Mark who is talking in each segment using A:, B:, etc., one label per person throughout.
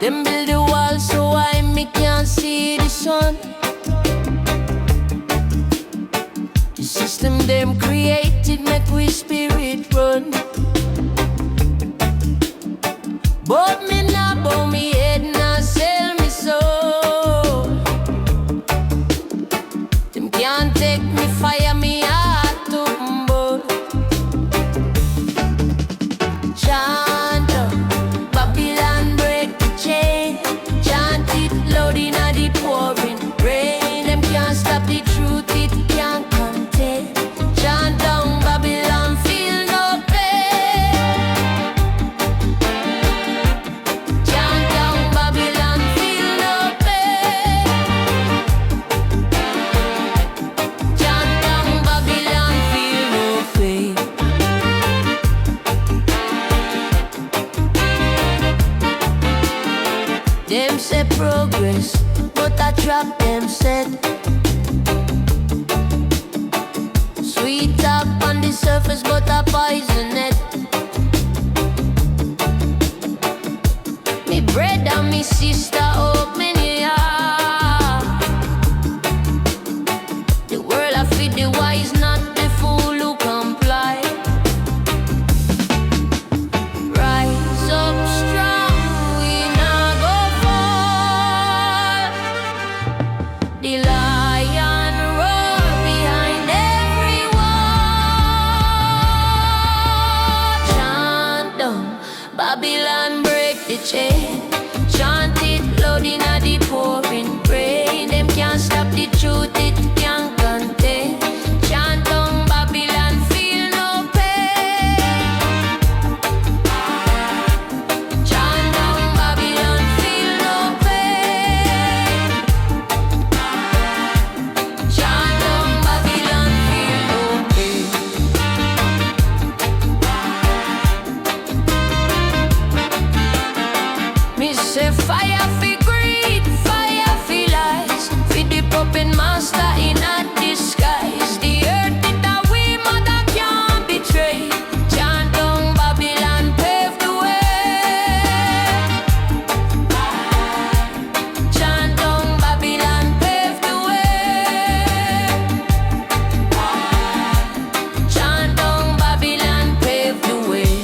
A: Them build the wall so I me can't see the sun. The system them created make we spirit run. But me not bow me head, not sell me soul. Them can't take me fire, me heart to burn. Chant, Babylon break the chain. Chant it loud in the pouring rain. Them can't stop the truth, it can't contain. Chant down Babylon, feel no pain. Chant down Babylon, feel no pain. Chant down Babylon, feel no pain. Them say progress, but I trap them said. Sweet talk on the surface, but I poison it. Me bread and me sister open your heart. The world I feed the wise, not the fool who comply. Rise up strong, we not go fall. The lion roar behind every wall. Chant down, Babylon break the chain. Chant it loud in the pouring rain. Them can't stop the truth, it can't contain. Chant down Babylon, feel no pain. Chant down Babylon, feel no pain. Chant down Babylon, feel no pain. Me say fire fi greed, fire fi lies. Fi the puppet master in a disguise. The earth it a we mother can't betray. Chant down Babylon, pave the way. Chant down Babylon, pave the way. Chant down Babylon, pave the way.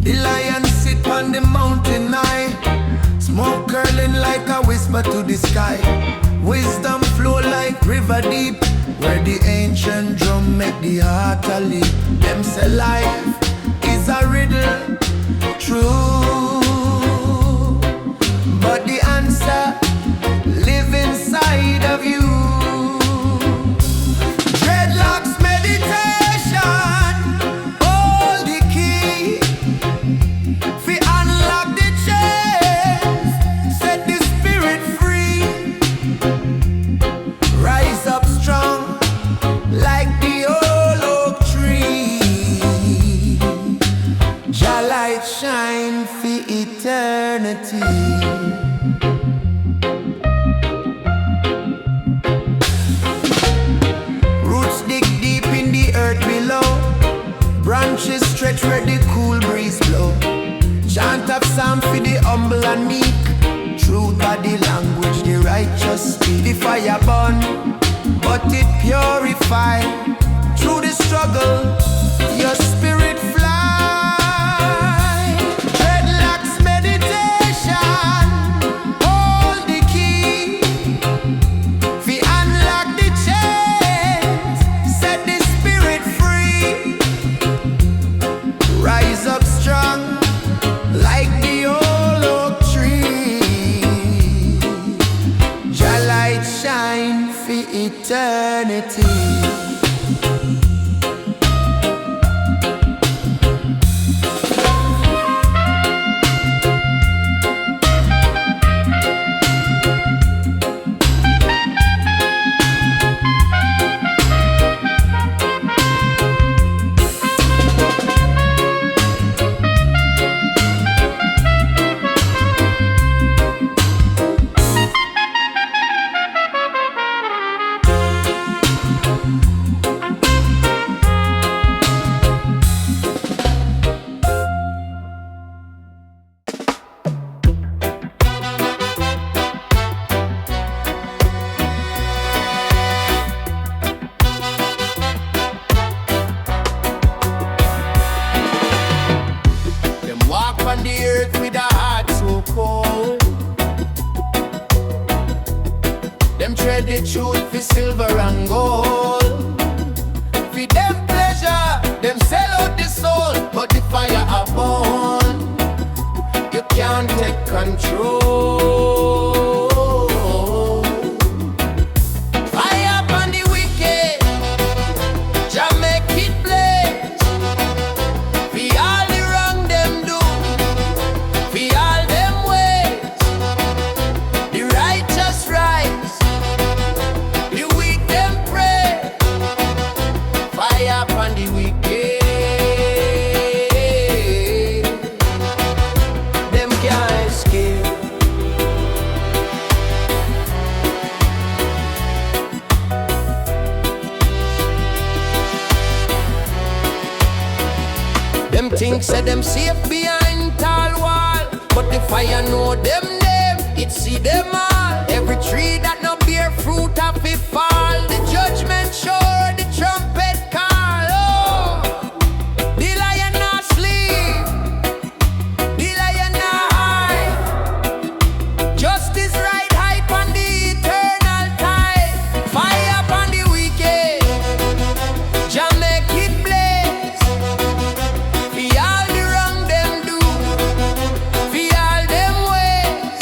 B: The lion sit on the mountain high, smoke curling like a whisper to the sky. Wisdom flow like river deep, where the ancient drum make the heart a leap. Them say life is a riddle, true, but the answer live inside of you. Dreadlocks meditation, hold the key. Fi unlock the chains, set the spirit free. Rise up strong like the old oak tree. Jah light shine for eternity. Roots dig deep in the earth below. Branches stretch where the cool breeze blow. Chant of psalm for the humble and meek. Truth are the language the righteous speak. The fire burn, but it purify. Through the struggle, your spirit fly. Dreadlocks meditation, hold the key. Fi unlock the chains, set the spirit free. Rise up strong like the old oak tree. Jah light shine for eternity. trade the truth for silver and gold. For them pleasure, them sell out the soul, but the fire upon you can't take control. Fire upon the wicked, Jah make it blaze. For all the wrong them do, for all them ways, the righteous rise, the weak them pray. Fire upon the wicked, them can't escape. Them think say them safe behind tall wall, but the fire know them name, it see them all. Every tree that no bear fruit of it fall. The judgment sure, the trumpet call. Oh, the lion not sleep, the lion not hide. Justice right high on the eternal tide. Fire upon the wicked, Jah make it blaze. For all the wrong them do, for all them ways,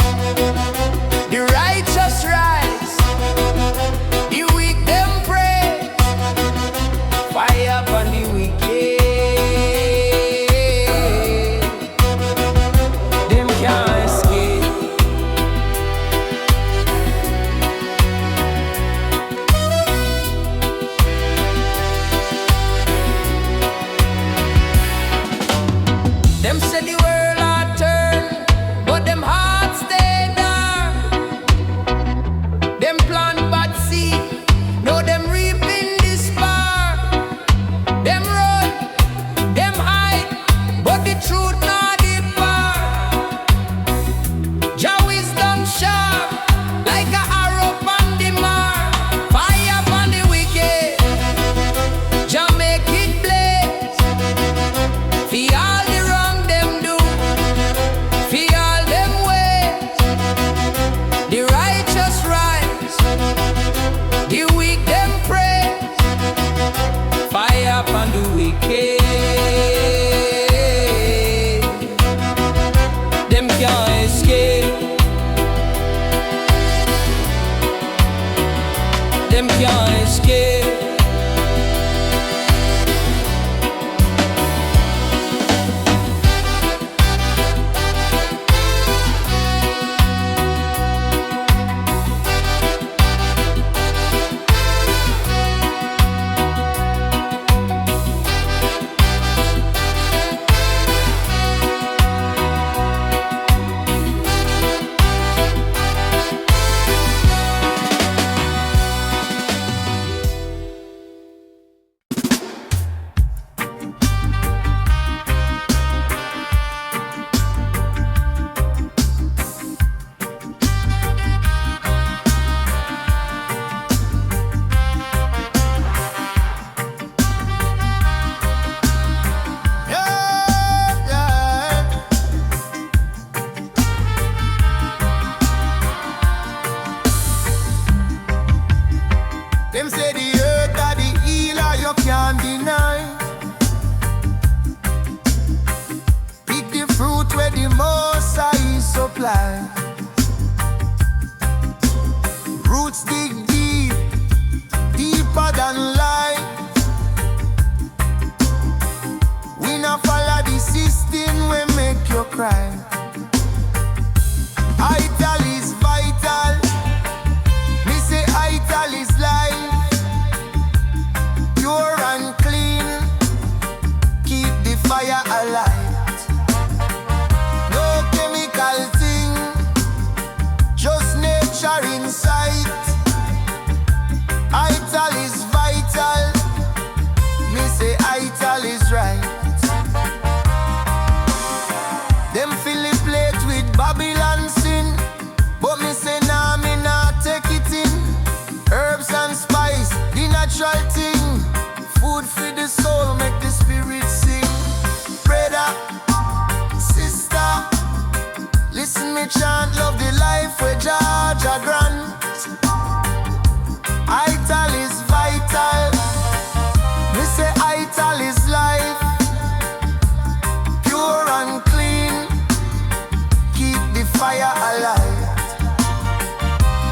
B: fire alight.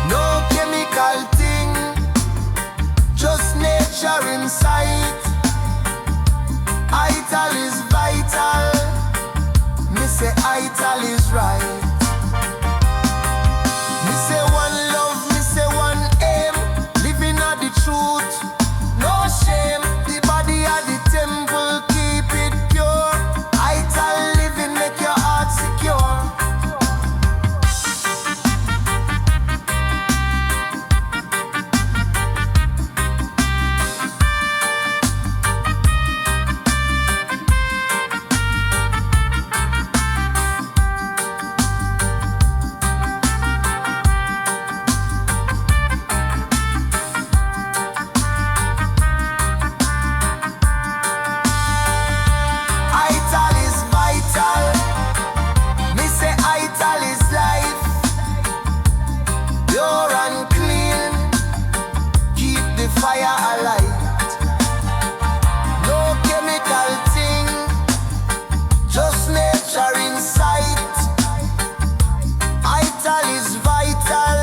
B: No chemical thing, just nature in sight. Ital is vital, me say ital is right. Me say one love, me say one aim, living at the truth, no shame. The body at the temple, keep it pure. Ital living, make your heart secure. Fire alight. No chemical thing, just nature in sight. Ital is vital,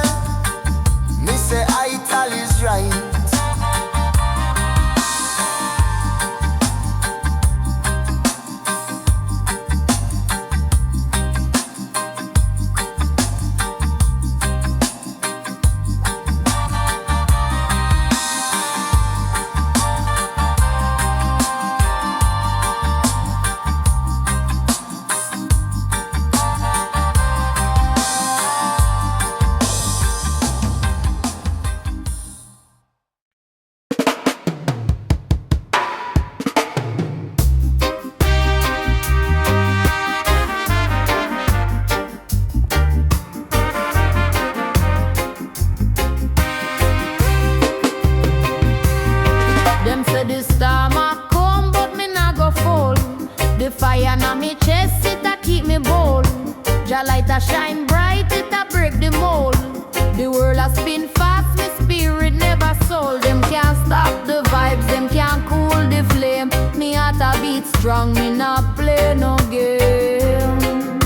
B: me say ital is right.
A: Shine bright, it a break the mold. The world a spin fast, my spirit never sold. Them can't stop the vibes, them can't cool the flame. Me heart a beat strong, me not play no game.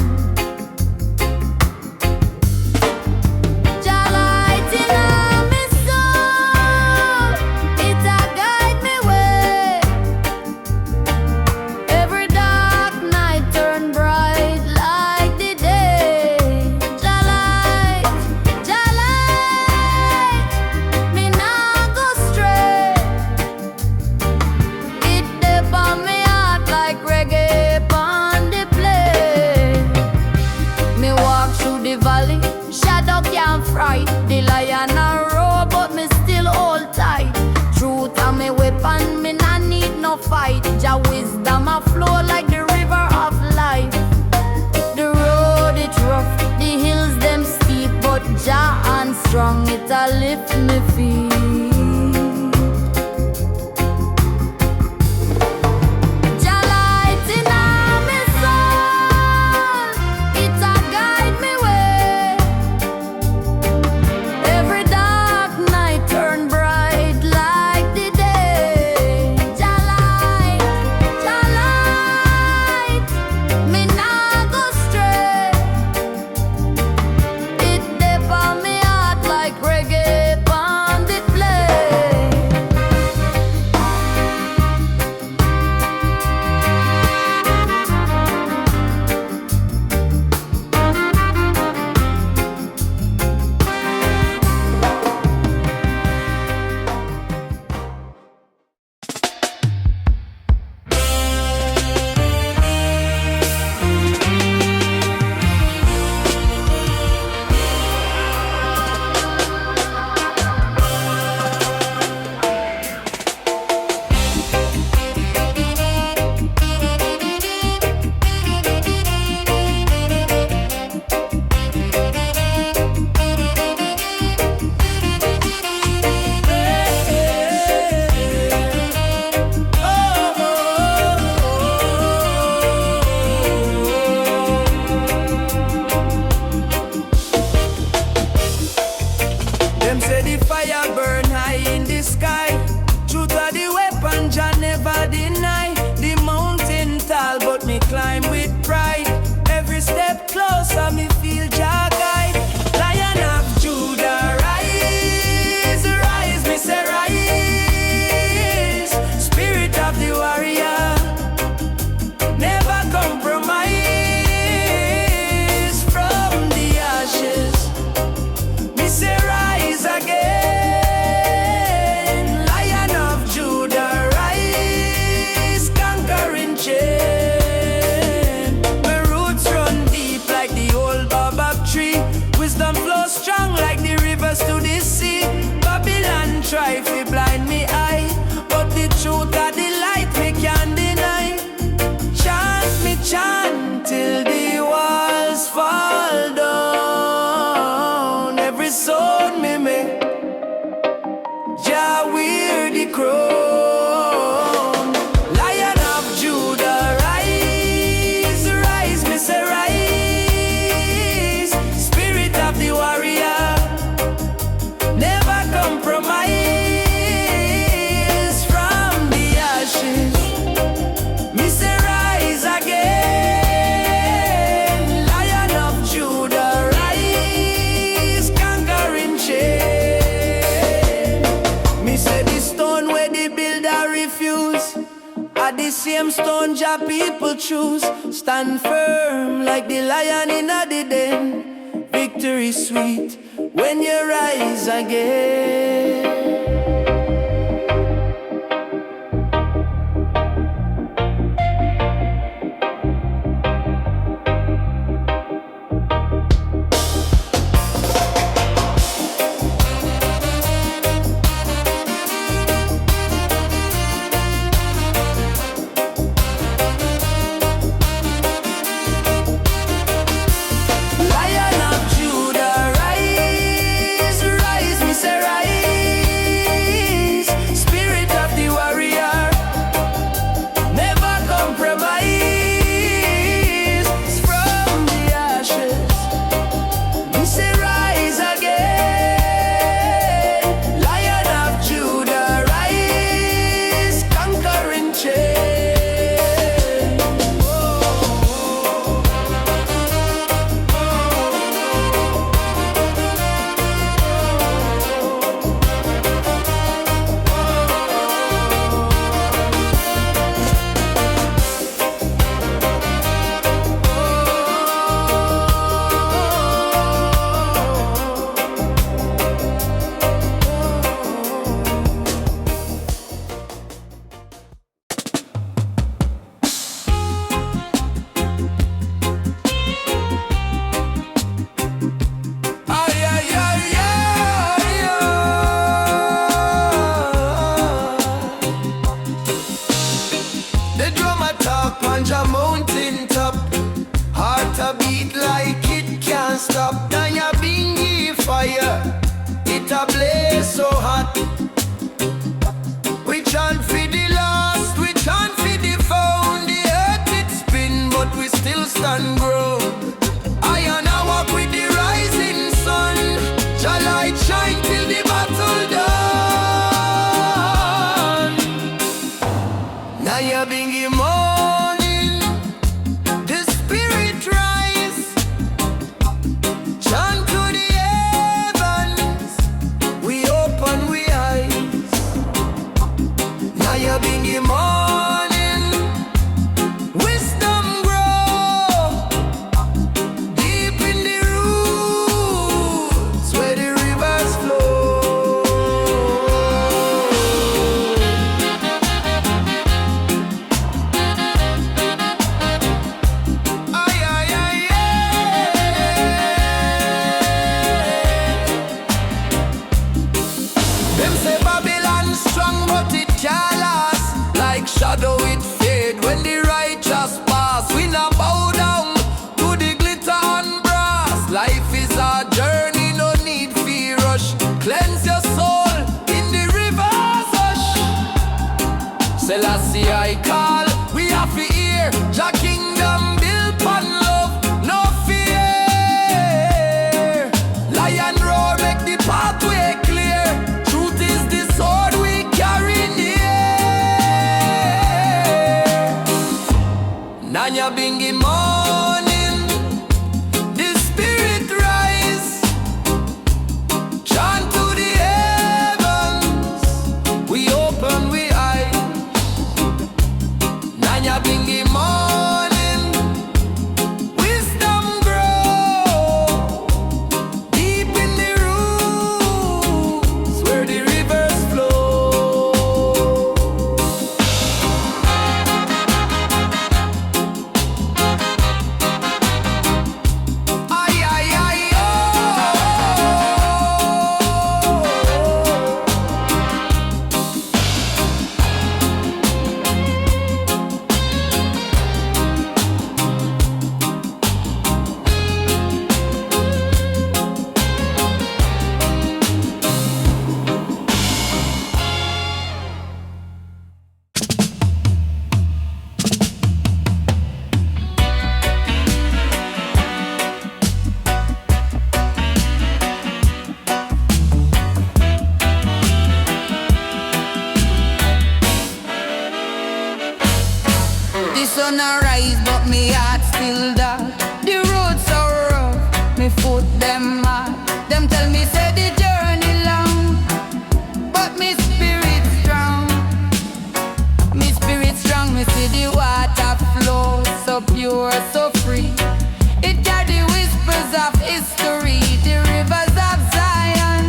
A: Jah light in me soul, it a guide me way. Every dark night turn bright like the day. Jah light, me nah go stray. It dey on me heart like reggae on the play. Me walk through the valley, shadow can't fright. The lion a roar, but me still hold tight. Truth a me weapon, me nah need no fight. Jah wisdom a flow like the river of life. The road it rough, the hills them steep, but Jah and strong, it a lift me feet. Jah light in me soul, it a guide me way.
B: wisdom flows strong like the rivers to the sea. Babylon try to blind me eye, but the truth of the light me can't deny. Chant me chant till the walls fall down. Every sound me make, Jah wear the crown. Lion of Judah, rise, rise, me say rise. Spirit of the warrior, never compromise. From the ashes, me say rise again. Lion of Judah, rise, conquering chain. Me say the stone where the builder refuse, are the same stone Jah people choose. Stand firm like the lion in the den. Victory sweet when you rise again. Lion of Judah, rise, rise, me say rise. Spirit of the warrior, never compromise. From the ashes, me say rise again. Lion of Judah, rise, conquering chain. Ay, ay, ay, ay, ay. The drum attack on Jah mountain top. Heart a beat like it can't stop. Nyabinghi fire, it a blaze so hot. We chant for the lost, we chant for the found. The earth it spin, but we still stand ground. Iron a walk with the rising sun. Jah light shine till the battle done. Nyabinghi morning, the spirit rise. Chant to the heavens, we open we eyes. Nyabinghi morning, wisdom grow deep in the roots where the rivers flow. Ay, ay, ay, them say Babylon strong, but it can't last. Like shadow it fade when the righteous pass. We not bow down to the glitter and brass. Life is a journey, no need fear rush. Cleanse your soul in the river's hush. Selassie I call, we have to hear Jah kingdom built on love, no fear. Lion roar, make the pathway clear. Truth is the sword we carry near. Nyabinghi morning, the spirit rise. Chant to the heavens, we open we eyes. Nyabinghi morning, wisdom grow deep in the roots where the rivers flow.
C: sun arise, but me heart still dark. The road so rough, me foot them hard. Them tell me say the journey long, but me spirit strong. Me spirit strong, me see the water flow so pure, so free. It got the whispers of history, the rivers of Zion.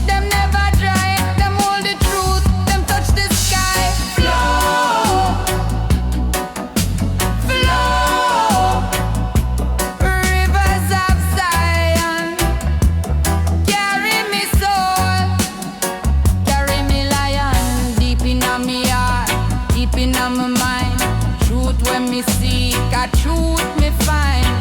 C: Them never dry, them hold the truth, them touch the sky. Flow, flow, rivers of Zion. Carry me soul, carry me lion, deep in me heart, deep in my mind. Truth when me seek, a truth me find.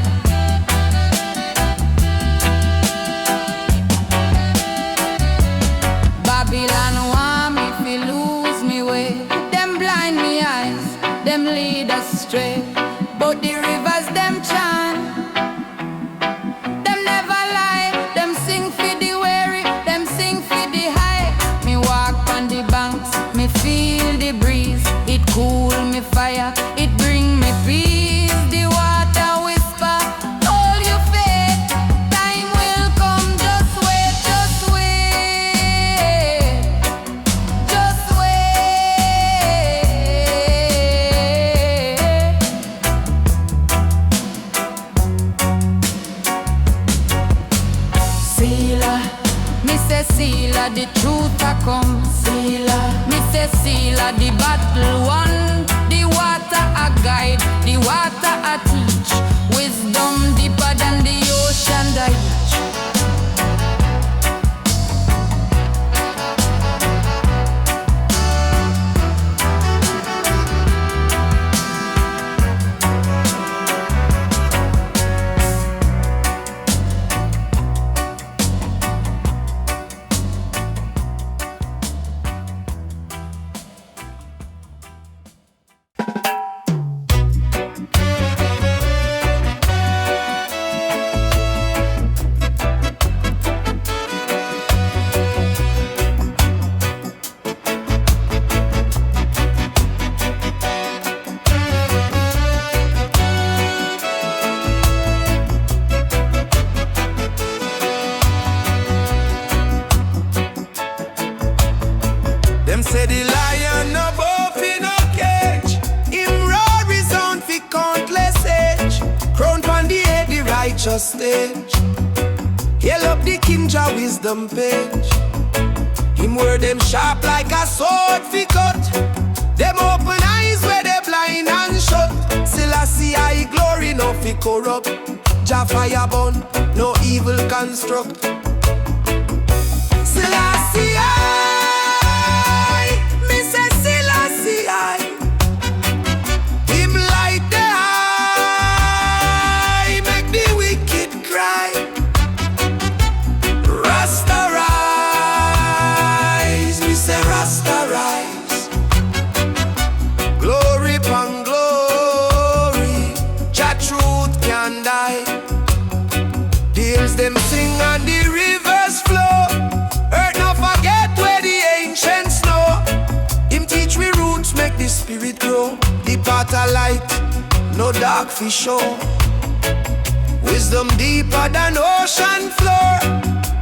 C: Babylon want me fi lose me way. Them blind me eyes, them lead astray. But the rivers them chant, them never lie. Them sing for the weary, them sing for the high. Me walk on the banks, me feel the breeze. It cool me fire, it bring me peace. The water whisper, hold your faith. Time will come, just wait, just wait. Just wait. Sealer, me say sealer, the truth a come. Sealer, me say sealer, the battle won. The water a guide, the water a teach. Wisdom deeper than the ocean reach.
B: Them say the lion above in a cage. Him roar his own fi countless age. Crown pon the head, the righteous stage. Hail up the king Jah wisdom page. Him word them sharp like a sword fi cut. Them open eyes where they blind and shut. Selassie I glory no fi corrupt. Jah fire burn, no evil construct. Selassie me say Selassie him light the eye, make the wicked cry. Rasta rise, me say Rasta rise. Glory pon glory, Jah truth can die. The hills them sing and the rivers flow. Earth no forget where the ancients know. Him teach we roots, make the spirit grow. The path of light, no dark fi show. Wisdom deeper than ocean floor.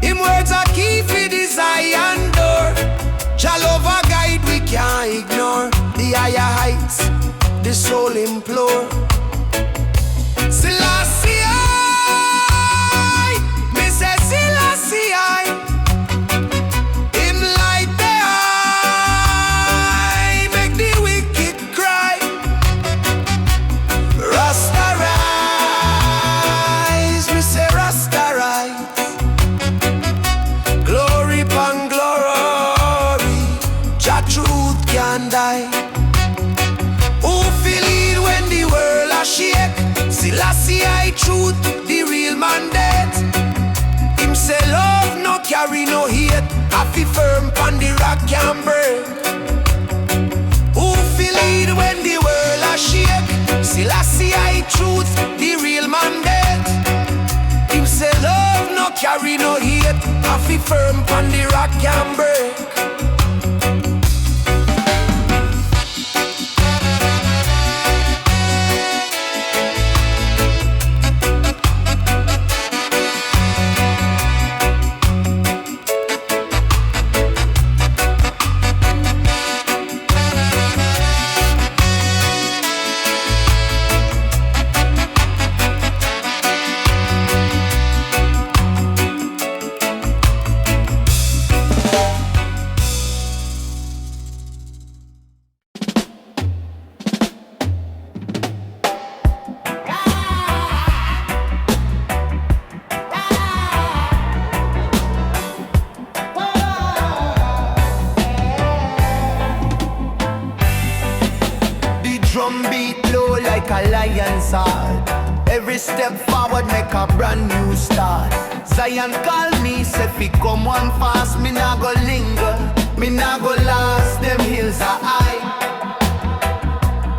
B: Him words are key for the Zion door. Jah love a guide we can't ignore. The higher heights, the soul implore. Selassie me say Selassie him light the eye, make the wicked cry. Rasta rise, me say Rasta rise. Glory pon glory, Jah truth can die. Who feel it when the world a shake? Selassie truth, the real mandate. Him say love no carry no hate. I feel firm pon the rock can break. Who feel it when the world a shake? Selassie truth, the real mandate. Him say love no carry no hate. I feel firm pon the rock can break. a lion's heart. Every step forward make a brand new start. Zion call me, say fi come one fast. Me nah go linger, me nah go last. Them hills are high,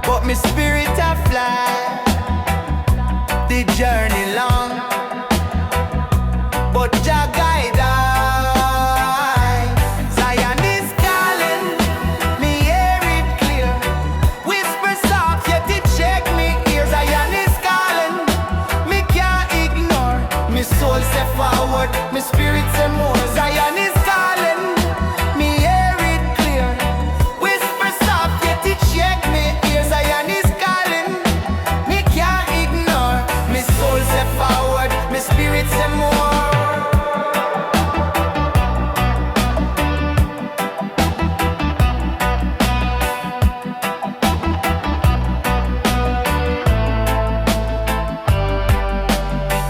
B: but me spirit a fly. The journey long, but Jah guide I. Zion is calling, me hear it clear. Whisper soft, yet it shake me ears. Zion is calling, me can't ignore. Me soul say forward, me spirit say more. Zion is calling, me hear it clear. Whisper soft, yet it shake me ears. Zion is calling, me can't ignore. Me soul say forward, me spirit say more.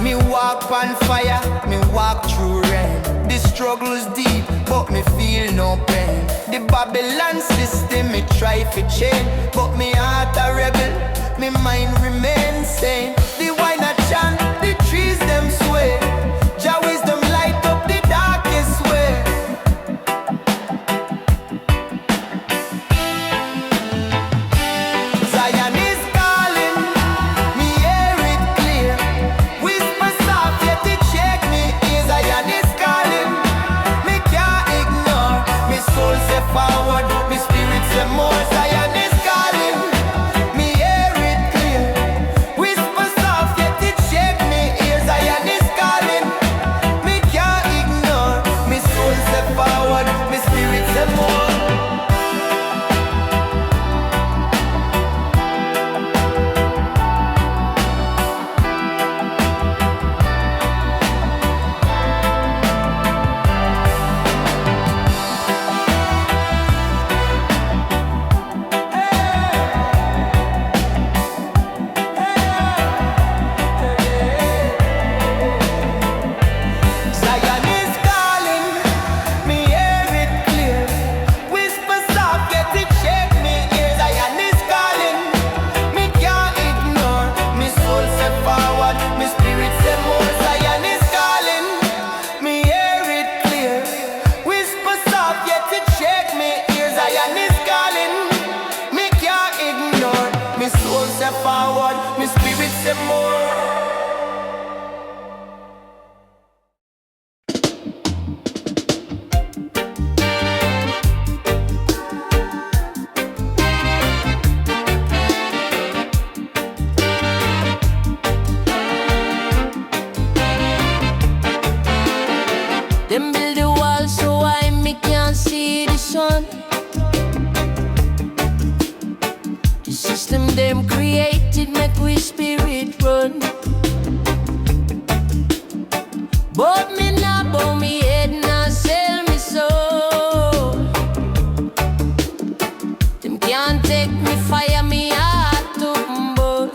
B: Me walk on fire, me walk through rain. The struggle's deep, but me feel no pain. The Babylon system, me try to change, but me heart a rebel, me mind remains sane. The wine a chant, the trees them sway. Jah wisdom light up the darkest way. Zion is calling, me hear it clear. Whisper soft, yet it shake me ears. Zion is calling, me can't ignore. Me soul say forward, me spirit say more. Zion is calling, me hear it clear. Whisper soft, yet it shake me ears. Zion is calling, me can't ignore. Me soul say forward, me spirit say more. Zion is calling, me hear it clear. Whisper soft, yet it shake me ears. Zion is calling, me can't ignore. Me soul say forward, me spirit say more. Zion is calling, me hear it clear. Whisper soft, yet it shake me ears. Zion is calling, me can't ignore. Me soul say forward, me spirit say more.
A: Them build the wall so I me can't see the sun. The system them created make we spirit run. But me nah bow me head, nah sell me soul. Them can't take me fire, me heart to humble.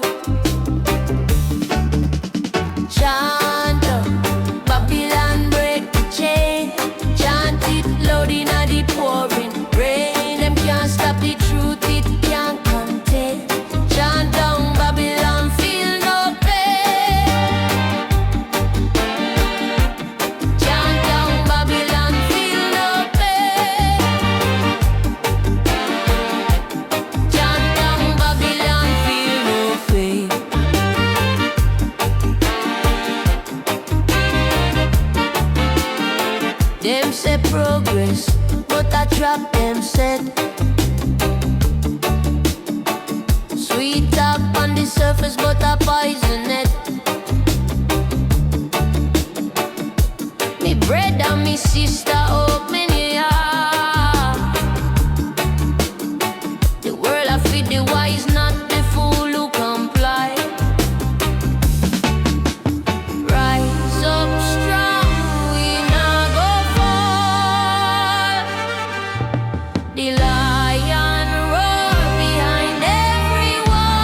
A: Chant, Babylon break the chain. Chant it loud in the pouring rain. Them can't stop the truth, it can't contain. Chant down Babylon, feel no pain. Chant down Babylon, feel no pain. Chant down Babylon, feel no pain. Them say progress, but I trap them said. Sweet talk on the surface, but I poison it. Me brother and me sister open your heart. The world I feed the wise, not the fool who comply. Rise up strong, we not go fall. The lion roar behind every wall.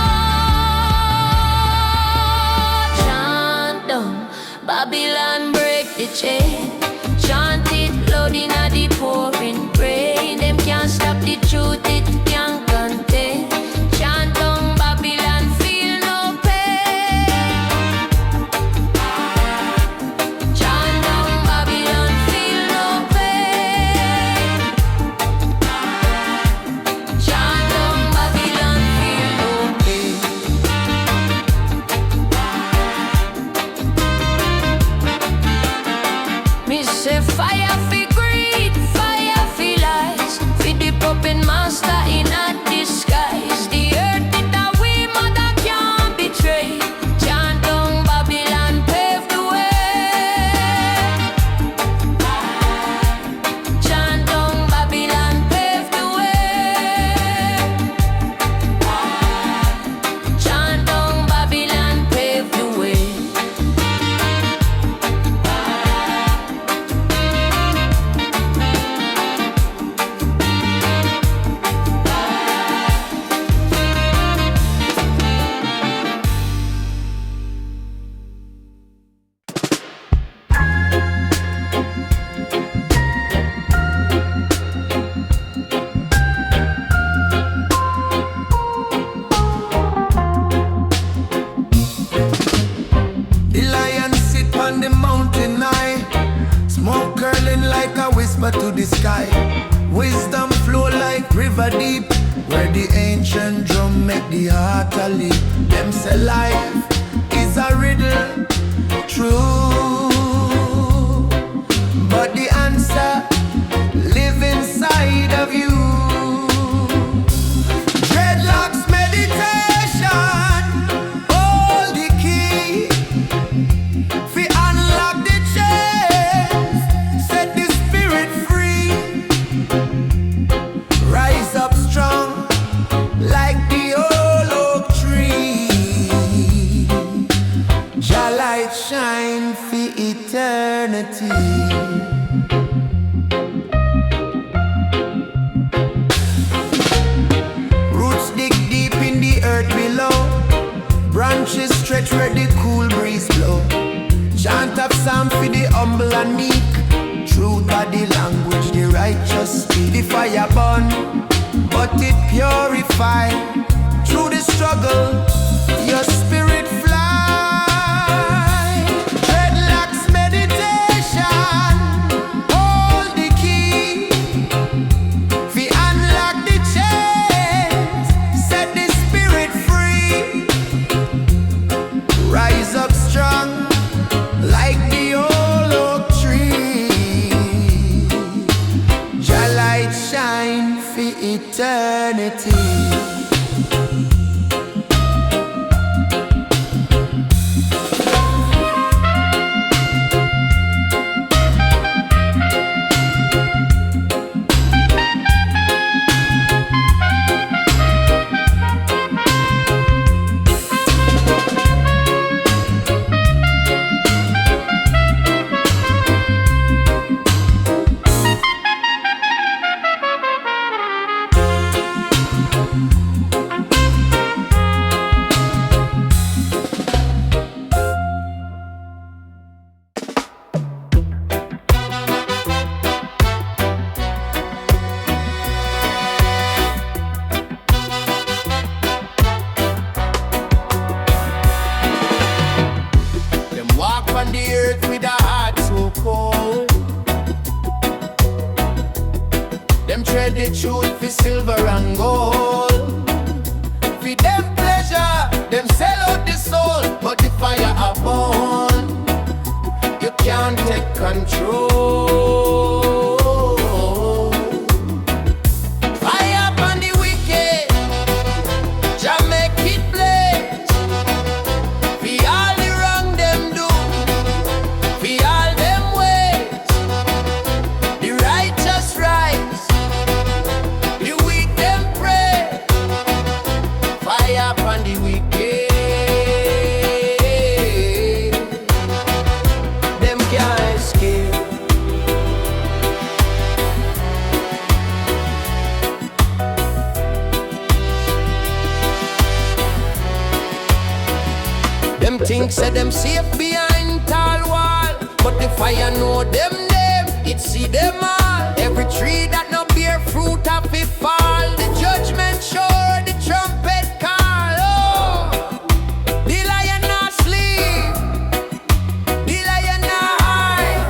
A: Chant down, Babylon break the chain. Chant it loud in the pouring rain. Them can't stop the truth, it can't contain. Chant down Babylon, feel no Fire for greed, fire for lies. For the puppet master in a disguise. The earth that we mother can't betray. Chant down Babylon, pave the way. Chant down Babylon, pave the way. Chant down Babylon, pave the way.
B: The lion sit on the mountain high, smoke curling like a whisper to the sky. Wisdom flow like river deep, where the ancient drum make the heart a leap. Them say life is a riddle, true, but the answer live inside of you. Dreadlocks meditation, hold the key. Fi unlock the chains, set the spirit free. Rise up strong like the old oak tree. Jah light shine for eternity. Roots dig deep in the earth below. Branches stretch where the cool breeze blow. Chant of psalm for the humble and meek. Truth are the language the righteous speak. The fire burn, but it purify. Through the struggle, your spirit fly. Dreadlocks meditation, hold the key. Fi unlock the chains, set the spirit free. Rise up strong like the old oak tree. Jah light shine for eternity. Them walk on the earth with a heart so cold. Them trade the truth for silver and gold. For them pleasure, them sell out the soul. But the fire a burn, you can't take control. Fire upon the wicked, Jah make it blaze. For all the wrong them do, for all them ways. The righteous rise, the weak them pray. Fire upon the wicked, them can't escape. Them think say them safe behind tall wall, but the fire know them name, it see them all. Every tree that no bear fruit of it fall. The judgment sure, the trumpet call. Oh, the lion not sleep, the lion not hide.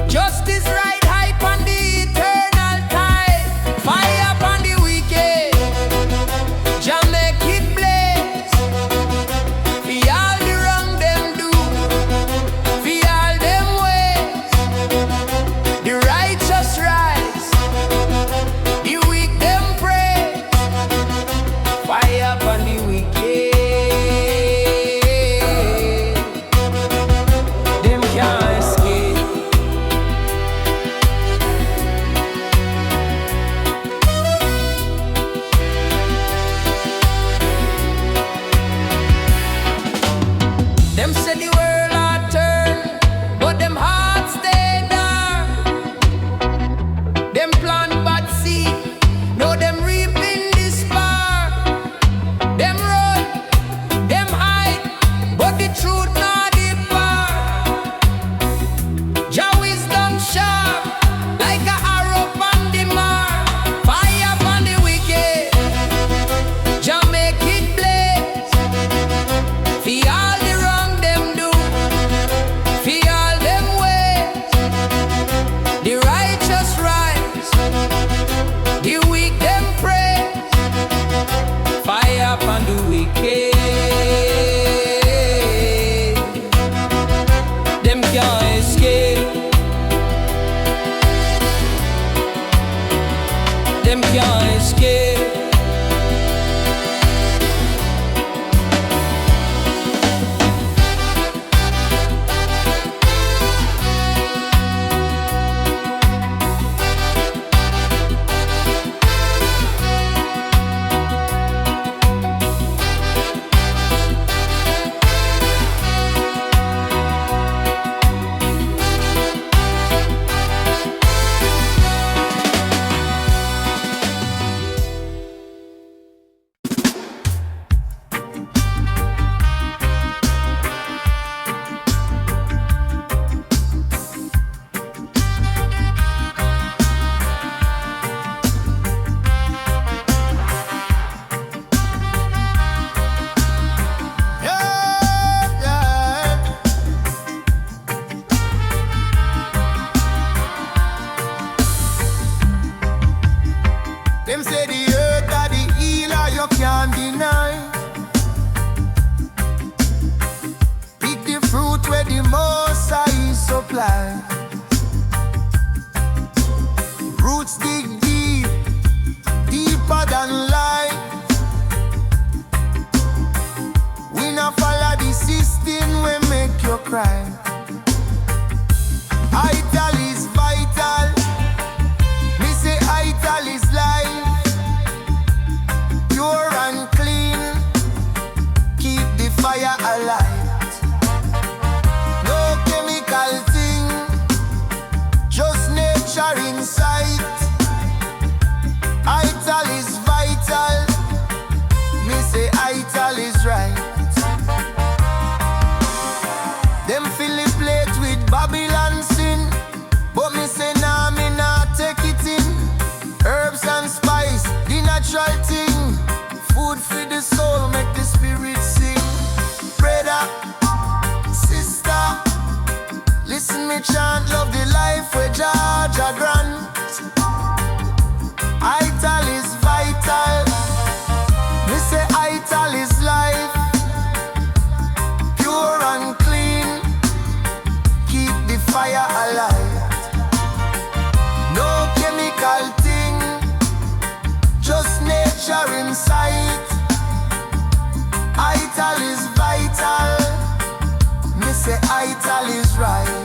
B: Justice right high on the eternal tide. Fire upon the wicked, Jah make it blaze. For all the wrong them do, for all them ways. life. Roots dig deep, deeper than life. We not follow the system, we make you cry. Ital is vital, me say ital is life. Pure and clean, keep the fire alive. No chemical thing, just nature inside. Ital is vital, me say ital is right. Them fill the plate with Babylon sin, but me say nah, me nah take it in. Herbs and spice, the natural thing. Food for the soul, make the spirit sing. Brother, sister, listen me chant, love the life where Georgia grant. Ital is vital, me say ital is life. Pure and clean, keep the fire alive. No chemical thing, just nature inside. Ital is vital, me say ital is right.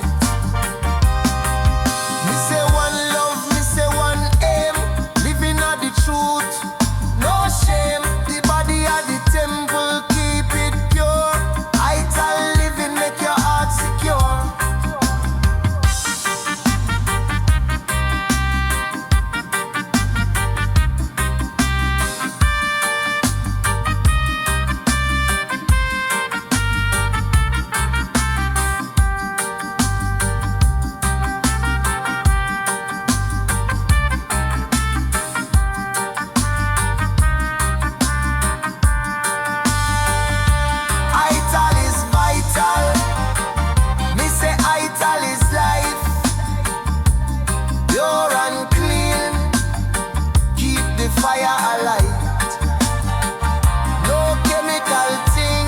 B: Me say one love, me say one aim, living at the truth, no shame. The body at the temple, keep it pure. Ital living, make your heart secure. Ital is vital, me say ital is life. Pure and clean, keep the fire alive. No chemical thing,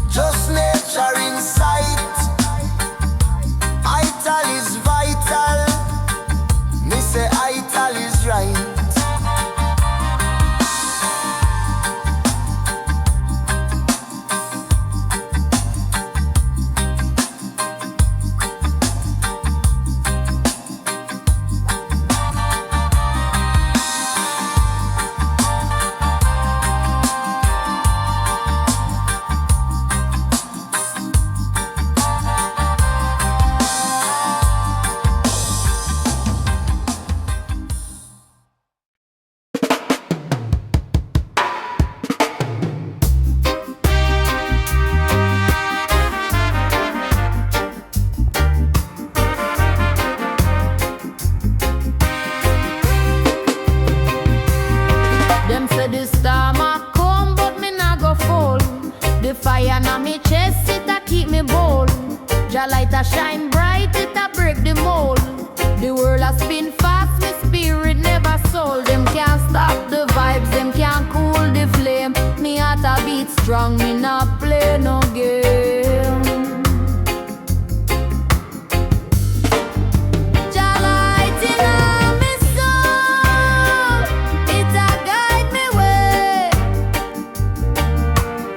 B: just nature inside. Ital is vital, me say ital is right.
C: Them say the storm a come, but me nah go fall. The fire na me chest, it a keep me bold. Jah light a shine bright, it a break the mold. The world a spin fast, me spirit never sold. Them can't stop the vibes, them can't cool the flame. Me heart a beat strong, me not play no game. Jah light in me soul, it a guide me way.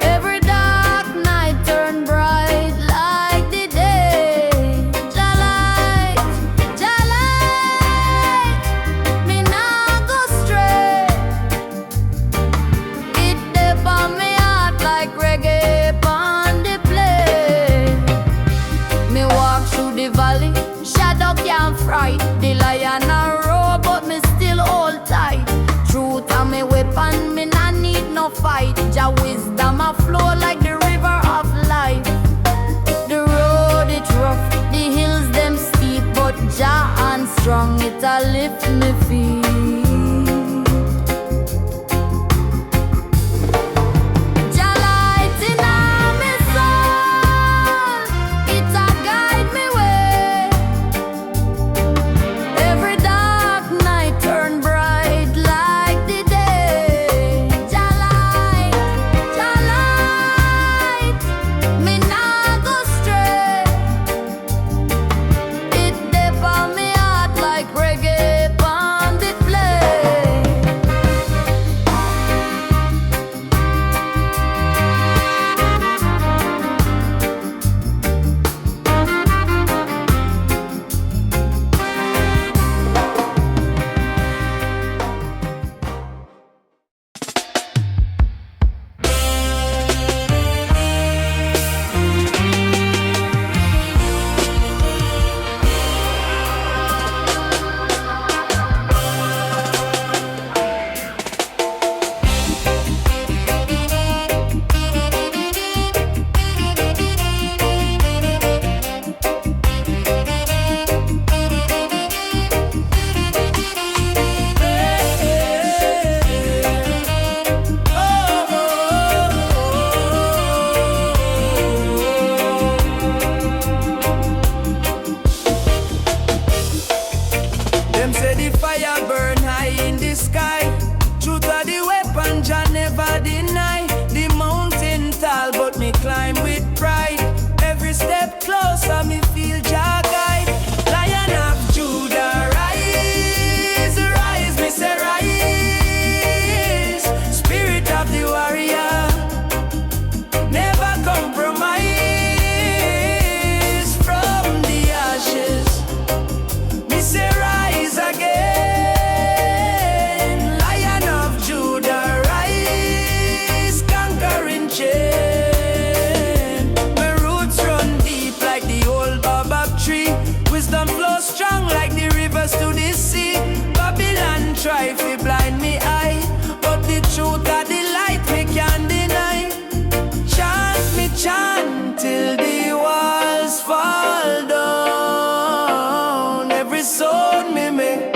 C: Every dark night turn bright like the day. Jah light, me nah go stray. It dey on me heart like reggae on the play. Me walk through the valley, shadow can't fright. The lion a roar, but me still hold tight. Truth a me weapon, me nah need no fight. Jah wisdom a flow like the river of life. The road it rough, the hills them steep, but Jah and strong, it a lift me feet. Jah light in me soul, it a guide me way. Every dark night turn bright like the day. Jah light,
B: feel Jah guide. Lion of Judah, rise, rise, me say rise. Spirit of the warrior, never compromise. From the ashes, me say rise again. Lion of Judah, rise, conquering chain. My roots run deep like the old baobab tree. Wisdom flows strong like the rivers to the sea. Babylon try to blind me eye, but the truth of the light me can't deny. Chant me chant till the walls fall down. Every sound me make,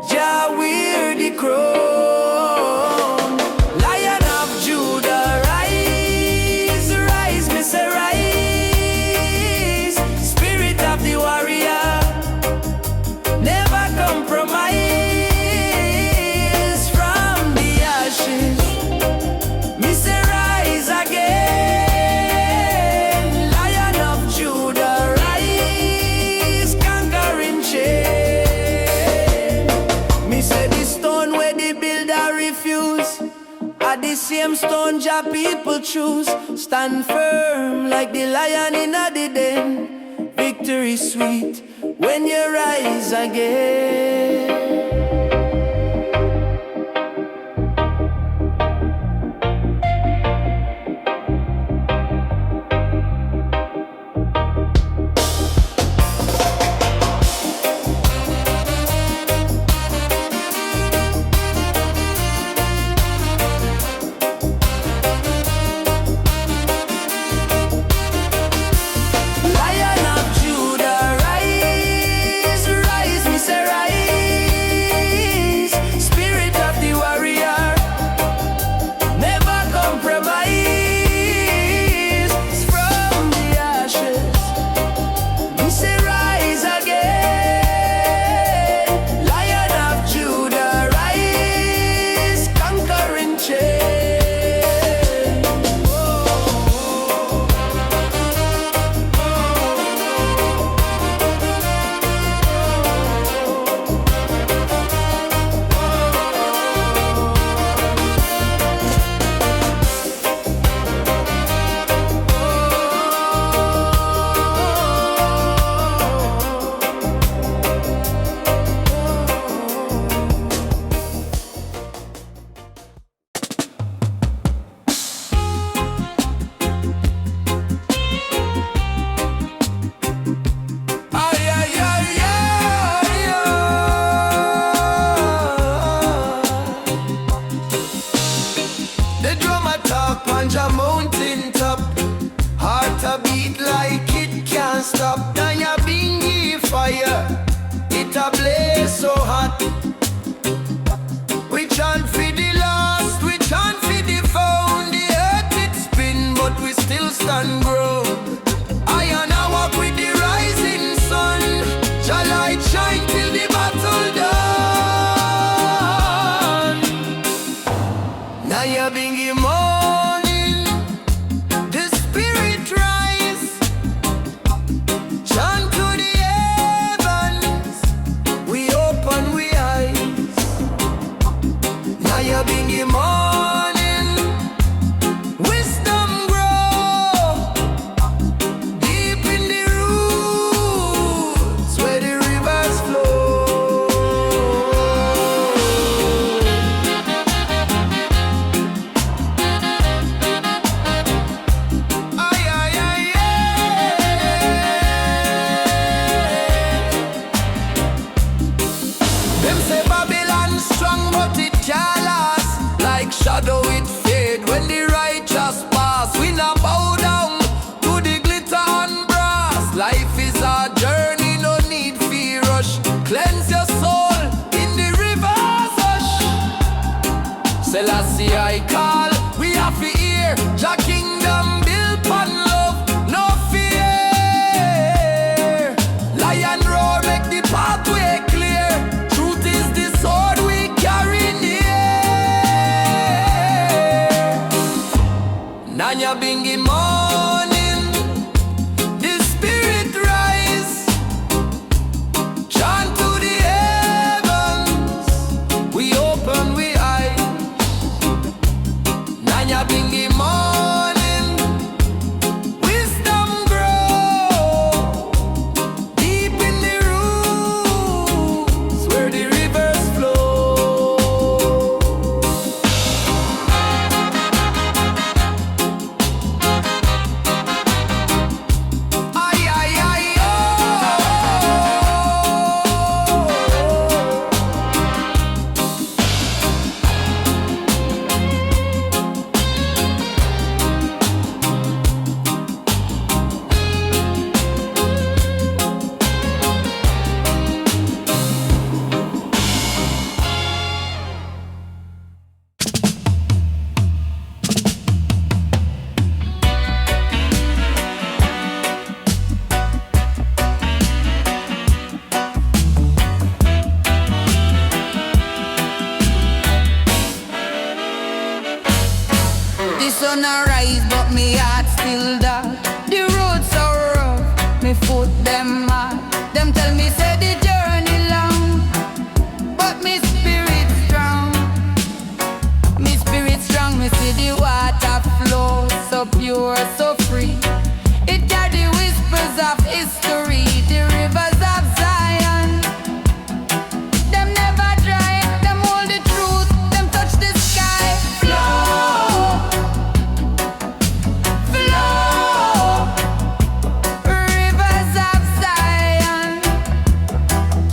B: Jah wear the crown. Lion of Judah, rise, rise, me say rise. Spirit of the warrior, never compromise. From the ashes, me say rise again. Lion of Judah, rise, conquering chain. Me say the stone where the builder refuse are the same stone Jah people choose. Stand firm like the lion in the den. Victory sweet when you rise again. Lion of Judah, rise, rise, me say rise. Spirit of the warrior, never compromise. From the ashes, me say rise again. Lion of Judah, rise, conquering chain. Ay, ay, ay, ay, ay. The drum a talk on Jah mountain top. Heart a beat like it can't stop. Nyabinghi fire, it a blaze so hot. We chant for the lost, we chant for the found. The earth it spin, but we still stand ground. Iron a walk with the rising sun. Jah light shine till the battle done. Nyabinghi morning, the spirit rise. Chant to the heavens, we open we eyes. Nyabinghi morning, wisdom grow deep in the roots where the rivers flow. Ay, ay, ay, them say Babylon strong, but it can't last. Like shadow it fade when the righteous pass. We not bow down to the glitter and brass. Life is a journey, no need fear rush. Cleanse your soul in the river's hush. Selassie I call, we have to hear Jah kingdom built on love, no fear. Lion roar, make the pathway clear. Truth is the sword we carry near. Nyabinghi morning, the spirit
C: put them on. Them tell me say the journey long, but me spirit strong. Me spirit strong, me see the water flow so pure, so free. It carry whispers of history, the rivers of Zion. Them never dry, them hold the truth, them touch the sky. Flow, flow, rivers of Zion.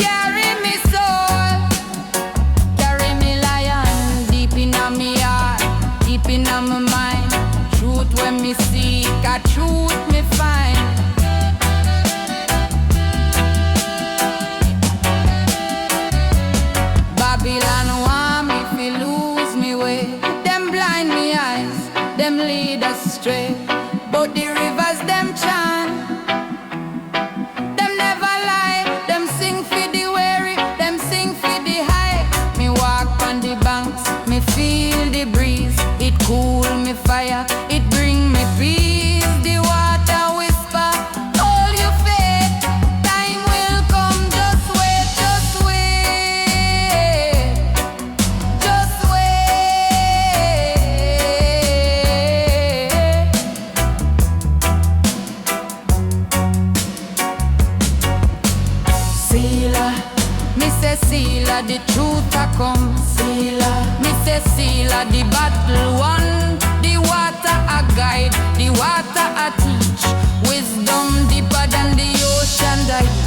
C: Carry me soul, carry me lion, deep in me heart, deep in my mind. Truth when me seek, a truth me find. Babylon want me fi lose me way. Them blind me eyes, them lead astray. But the rivers them chant, them never lie. Them sing for the weary, them sing for the high. Me walk on the banks, me feel the breeze. It cool me fire, it bring me peace. The water whisper, hold your faith. Time will come, just wait, just wait. Just wait. Seala, me say Seala, the truth a come. Seala, me say Seala, the battle won. The water a guide, the water a teach. Wisdom deeper than the ocean that reach.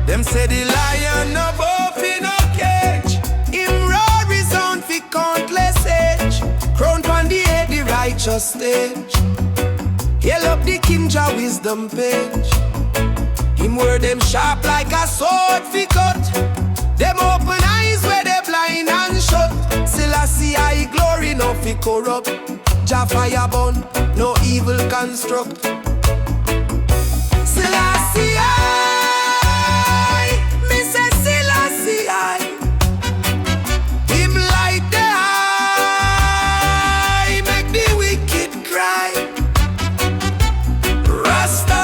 B: Them say the lion no buff in a cage. Him roar his own fi countless age. Crown pon the head, the righteous stage. Hail up the King Jah wisdom page. Him word them sharp like a sword fi cut. Them open eyes where they blind and shut. Selassie I glory no fi corrupt. Jah fire burn, no evil construct. Selassie me say Selassie him light the eye, make the wicked cry. Rasta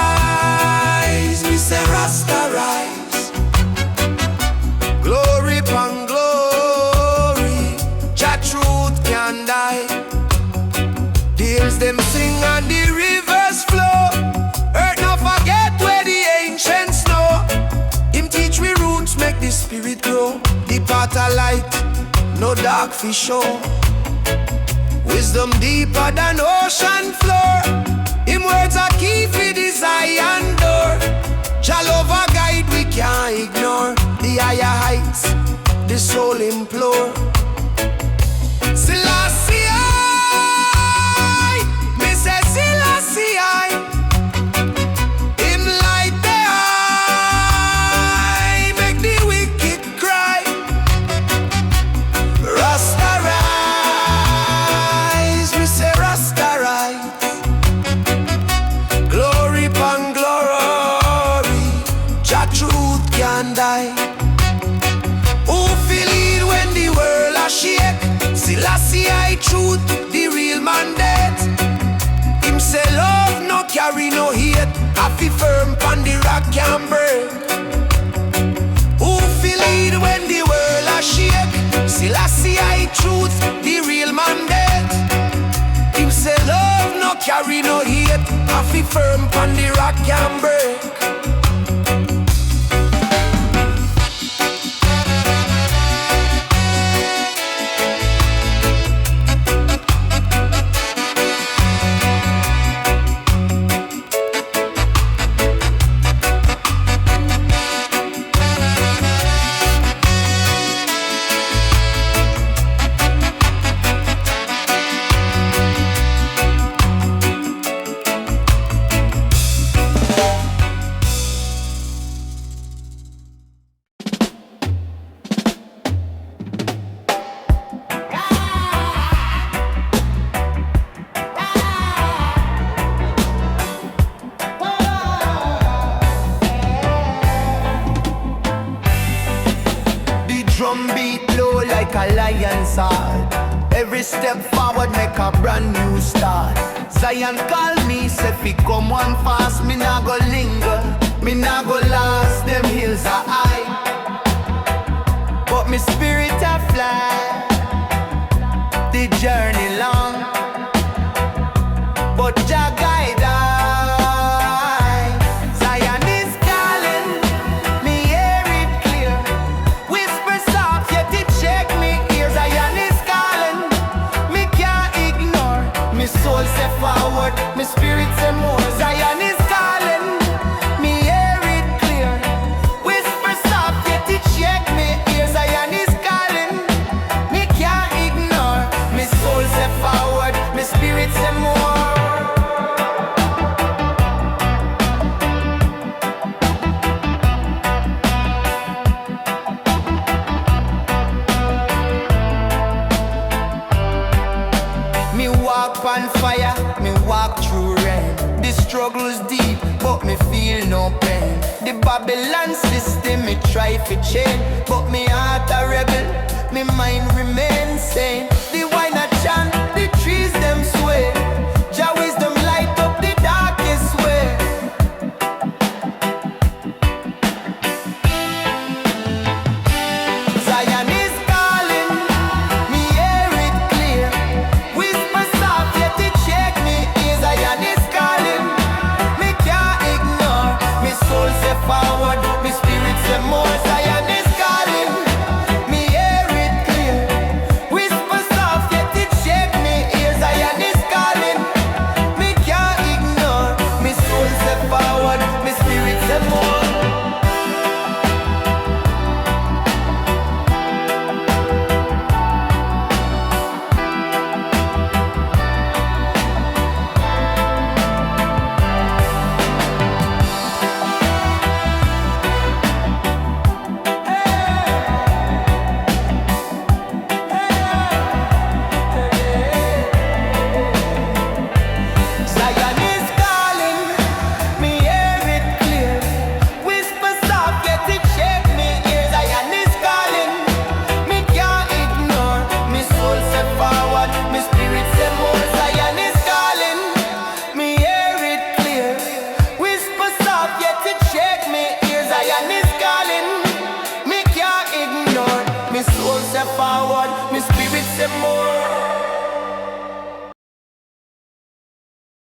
B: rise, me say Rasta rise. Glory pon glory, Jah truth can die. The hills them sing and the rivers flow. Earth no forget where the ancients know. Him teach we roots, make the spirit grow. The path of light, no dark fi show. Wisdom deeper than ocean floor. Him words are key for the Zion door. Jah love a guide we can't ignore. The higher heights, the soul implore. Selassie me say Selassie him light the eye, make the wicked cry. Rasta rise, we say Rasta rise. Glory pon glory, Jah truth can die. Who feel it when the world a shake? Selassie truth, the real mandate. Him say love no carry no hate. I feel firm pon the rock can break. Who feel it when the world a shake? Selassie truth, the real mandate. Him say love no carry no hate. I feel firm pon the rock can break. against all. Every step forward make a brand new start. Zion call me, say fi come one fast. Me nah go linger, me nah go last. Them hills are high, but me spirit a fly. The journey long, but Jah guide I. Zion is calling, me hear it clear. Whisper soft, yet it check me ear. Zion is calling, me can't ignore. Me soul say forward, me spirit say more. Zion is calling, me hear it clear. Whisper soft, yet it check me ear. Zion is calling, me can't ignore. Me soul say forward, me spirit say more. Me walk on fire, me walk through rain. The struggle's deep, but me feel no pain. The Babylon system, me try to change, but me heart a rebel, me mind remains sane.